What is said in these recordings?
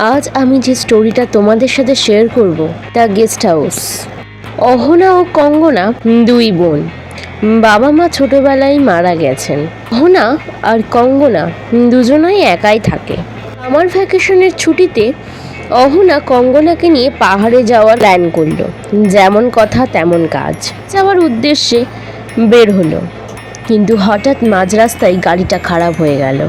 আজ আমি যে স্টোরিটা তোমাদের সাথে শেয়ার করব তা গেস্ট হাউস। অহনা ও কঙ্গনা দুই বোন, বাবা মা ছোটবেলায় মারা গেছেন। অহনা আর কঙ্গনা দুজনেই একাই থাকে। আমার ভ্যাকেশনের ছুটিতে অহনা কঙ্গনাকে নিয়ে পাহাড়ে যাওয়ার প্ল্যান করলো। যেমন কথা তেমন কাজ, যাওয়ার উদ্দেশ্যে বের হলো, কিন্তু হঠাৎ মাঝ রাস্তায় গাড়িটা খারাপ হয়ে গেল।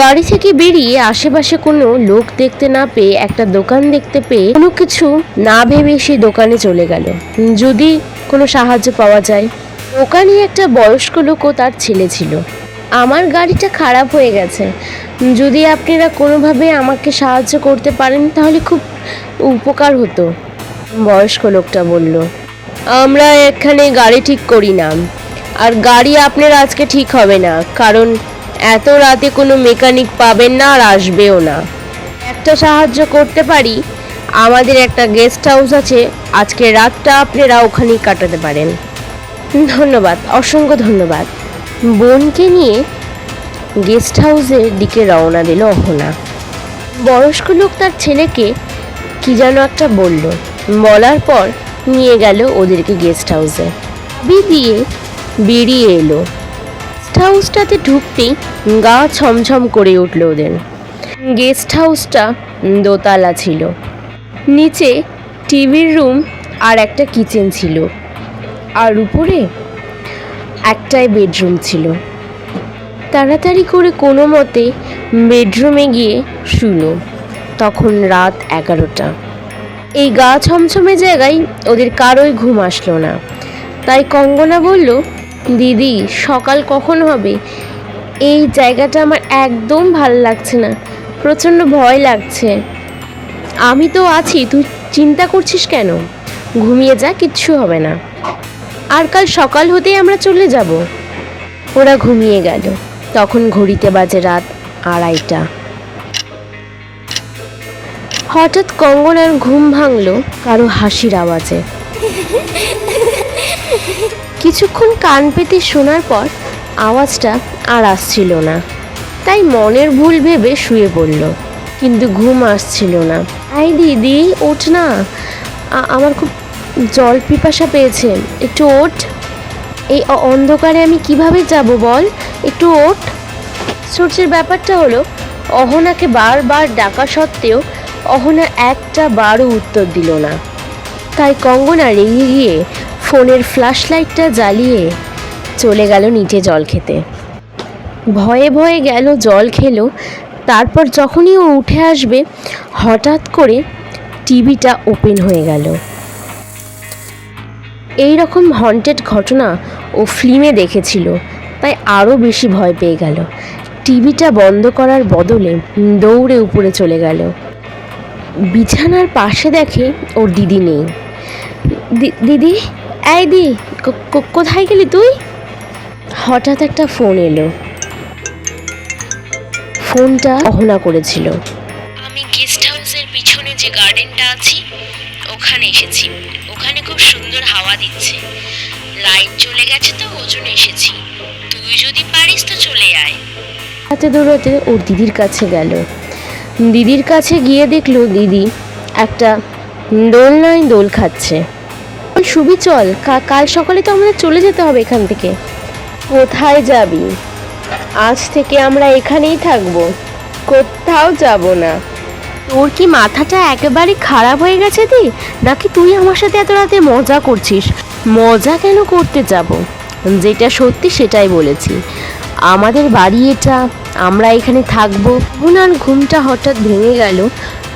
গাড়ি থেকে বেরিয়ে আশেপাশে কোনো লোক দেখতে না পেয়ে, একটা দোকান দেখতে পেয়ে কোনো কিছু না ভেবে সেই দোকানে চলে গেল, যদি কোনো সাহায্য পাওয়া যায়। দোকানে একটা বয়স্ক লোক ও তার ছেলে ছিল। আমার গাড়িটা খারাপ হয়ে গেছে, যদি আপনারা কোনোভাবে আমাকে সাহায্য করতে পারেন তাহলে খুব উপকার হতো। বয়স্ক লোকটা বলল, আমরা এখানে গাড়ি ঠিক করি না, আর গাড়ি আপনার আজকে ঠিক হবে না, কারণ এত রাতে কোনো মেকানিক পাবেন না আর আসবেও না। একটা সাহায্য করতে পারি, আমাদের একটা গেস্ট হাউস আছে, আজকে রাতটা আপনারা ওখানেই কাটাতে পারেন। ধন্যবাদ, অসংখ্য ধন্যবাদ। বোনকে নিয়ে গেস্ট হাউসের দিকে রওনা দিল অহনা। বয়স্ক লোক তার ছেলেকে কি যেন একটা বলল, বলার পর নিয়ে গেল ওদেরকে গেস্ট হাউসে। দিয়ে বেরিয়ে এলো। গেস্ট হাউসটাতে ঢুকতেই গা ছমছম করে উঠল ওদের। গেস্ট হাউসটা দোতলা ছিল, নিচে টিভির রুম আর একটা কিচেন ছিল, আর উপরে একটাই বেডরুম ছিল। তাড়াতাড়ি করে কোনো মতে বেডরুমে গিয়ে শুলো। তখন রাত 11টা। এই গা ছমছমে জায়গায় ওদের কারোই ঘুম আসলো না। তাই কঙ্গনা বলল, দিদি সকাল কখন হবে? এই জায়গাটা আমার একদম ভালো লাগছে না, প্রচণ্ড ভয় লাগছে। আমি তো আছি, তুই চিন্তা করছিস কেন? ঘুমিয়ে যা, কিচ্ছু হবে না, আর কাল সকাল হতেই আমরা চলে যাব। ওরা ঘুমিয়ে গেল। তখন ঘড়িতে বাজে রাত 2:30। হঠাৎ কঙ্গনার ঘুম ভাঙল কারো হাসির আওয়াজে। কিছুক্ষণ কান পেতে শোনার পর আওয়াজটা আর আসছিল না, তাই মনের ভুল ভেবে শুয়ে পড়ল, কিন্তু ঘুম আসছিল না। আই দিদি ওঠ না, আমার খুব জল পিপাসা পেয়েছে, একটু ওঠ। এই অন্ধকারে আমি কিভাবে যাব বল, একটু ওঠ। আশ্চর্যের ব্যাপারটা হলো, অহনাকে বারবার ডাকা সত্ত্বেও অহনা একটা বারও উত্তর দিল না। তাই কঙ্গনা রেগে গিয়ে ফোনের ফ্ল্যাশ লাইটটা জ্বালিয়ে চলে গেল নিচে জল খেতে। ভয়ে ভয়ে গেল, জল খেলো। তারপর যখনই ও উঠে আসবে, হঠাৎ করে টিভিটা ওপেন হয়ে গেল। এই রকম হন্টেড ঘটনা ও ফিল্মে দেখেছিল, তাই আরও বেশি ভয় পেয়ে গেল। টিভিটা বন্ধ করার বদলে দৌড়ে উপরে চলে গেল। বিছানার পাশে দেখে ওর দিদি নেই। দিদি, এই দি, কোথায় গেলি তুই? হঠাৎ একটা ফোন এলো। ফোনটা অহনা করেছিল। আমি গেস্ট হাউসের পিছনে যে গার্ডেনটা আছে ওখানে এসেছি, ওখানে খুব সুন্দর হাওয়া দিচ্ছে। লাইন চলে গেছে তো ওজন্য এসেছি, তুই যদি পারিস তো চলে আয়। হাতে দৌড়াতে ওর দিদির কাছে গেল। দিদির কাছে গিয়ে দেখলো দিদি একটা দোলনায় দোল খাচ্ছে। সুবি চল, কাল সকালে তো আমাদের চলে যেতে হবে এখান থেকে। কোথায় যাবি? আজ থেকে আমরা এখানেই থাকবো, কোথাও যাব না। তোর কি মাথাটা একেবারে খারাপ হয়ে গেছে দি, নাকি তুই আমার সাথে এত রাতে মজা করছিস? মজা কেন করতে যাব, যেটা সত্যি সেটাই বলেছি। আমাদের বাড়ি এটা, আমরা এখানে থাকবো। ওনার ঘুমটা হঠাৎ ভেঙে গেল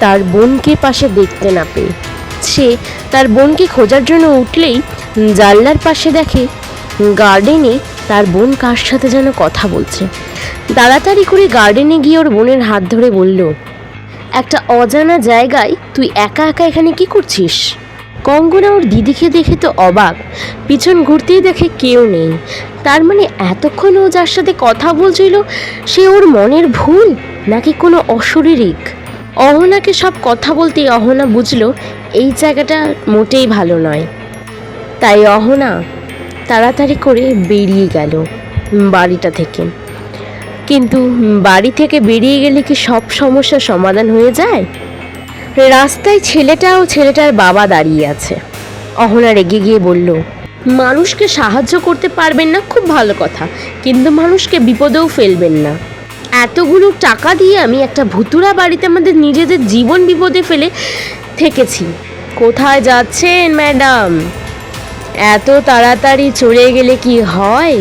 তার বোনকে পাশে দেখতে না পেয়ে। সে তার বোনকে খোঁজার জন্য উঠলেই জানলার পাশে দেখে গার্ডেনে তার বোন কার সাথে যেন কথা বলছে। তাড়াতাড়ি করে গার্ডেনে গিয়ে ওর বোনের হাত ধরে বলল, একটা অজানা জায়গায় তুই একা একা এখানে কি করছিস? কঙ্গনা ওর দিদিকে দেখে তো অবাক, পিছন ঘুরতেই দেখে কেউ নেই। তার মানে এতক্ষণ ও যার সাথে কথা বলছিল সে ওর মনের ভুল, নাকি কোনো অশরীরিক? অহনাকে সব কথা বলতেই অহনা বুঝলো এই জায়গাটা মোটেই ভালো নয়। তাই অহনা তাড়াতাড়ি করে বেরিয়ে গেল বাড়িটা থেকে। কিন্তু বাড়ি থেকে বেরিয়ে গেলে কি সব সমস্যার সমাধান হয়ে যায়? রাস্তায় ছেলেটা ও ছেলেটার বাবা দাঁড়িয়ে আছে। অহনা রেগে গিয়ে বলল, মানুষকে সাহায্য করতে পারবেন না খুব ভালো কথা, কিন্তু মানুষকে বিপদেও ফেলবেন না। এতগুলো টাকা দিয়ে আমি একটা ভুতুড়া বাড়িতে আমাদের নিজেদের জীবন বিপদে ফেলে থেকেছি। কোথায় যাচ্ছেন ম্যাডাম? এত তাড়াতাড়ি চলে গেলে কি হয়?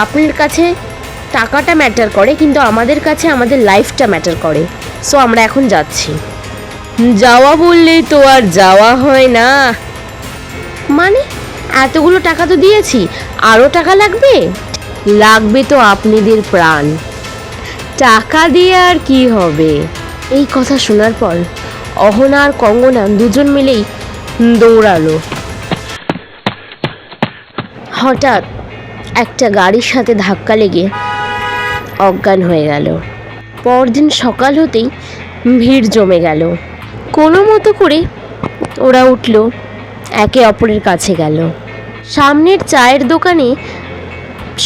আপনার কাছে টাকাটা ম্যাটার করে, কিন্তু আমাদের কাছে আমাদের লাইফটা ম্যাটার করে। সো আমরা এখন যাচ্ছি। যাওয়া বললেই তো আর যাওয়া হয় না। মানে এতগুলো টাকা তো দিয়েছি, আরও টাকা লাগবে? লাগবে তো আপনাদের প্রাণ। টাকা দিয়ে আর কি হবে? এই কথা শোনার পর অহনা আর কঙ্গনা দুজন মিলেই দৌড়ালো। হঠাৎ একটা গাড়ির সাথে ধাক্কা লেগে অজ্ঞান হয়ে গেল। পরদিন সকাল হতেই ভিড় জমে গেল। কোনো মতো করে ওরা উঠল, একে অপরের কাছে গেল। সামনের চায়ের দোকানে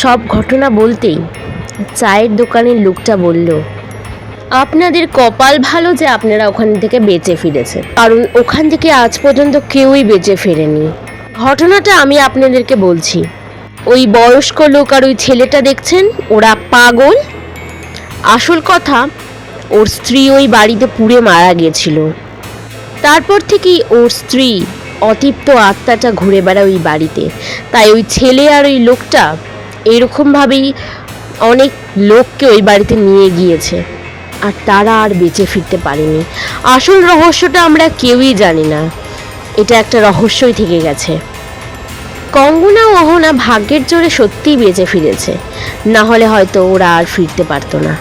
সব ঘটনা বলতেই চায়ের দোকানের লোকটা বলল, আপনাদের কপাল ভালো যে আপনারা ওখান থেকে বেঁচে ফিরেছেন, কারণ ওখান থেকে আজ পর্যন্ত কেউই বেঁচে ফেরেনি। ঘটনাটা আমি আপনাদেরকে বলছি। ওই বয়স্ক লোক আর ওই ছেলেটা দেখছেন, ওরা পাগল। আসল কথা, ওর স্ত্রী ওই বাড়িতে পুড়ে মারা গিয়েছিল। তারপর থেকেই ওর স্ত্রী অতৃপ্ত আত্মাটা ঘুরে বেড়ায় ওই বাড়িতে। তাই ওই ছেলে আর ওই লোকটা এরকমভাবেই অনেক লোককে ওই বাড়িতে নিয়ে গিয়েছে, আর তারা আর বেঁচে ফিরতে পারেনি। আসল রহস্যটা আমরা কেউই জানি না, এটা একটা রহস্যই থেকে গেছে। কঙ্গনা ও অহনা ভাগ্যের জোরে সত্যিই বেঁচে ফিরেছে, না হলে হয়তো ওরা আর ফিরতে পারতো না।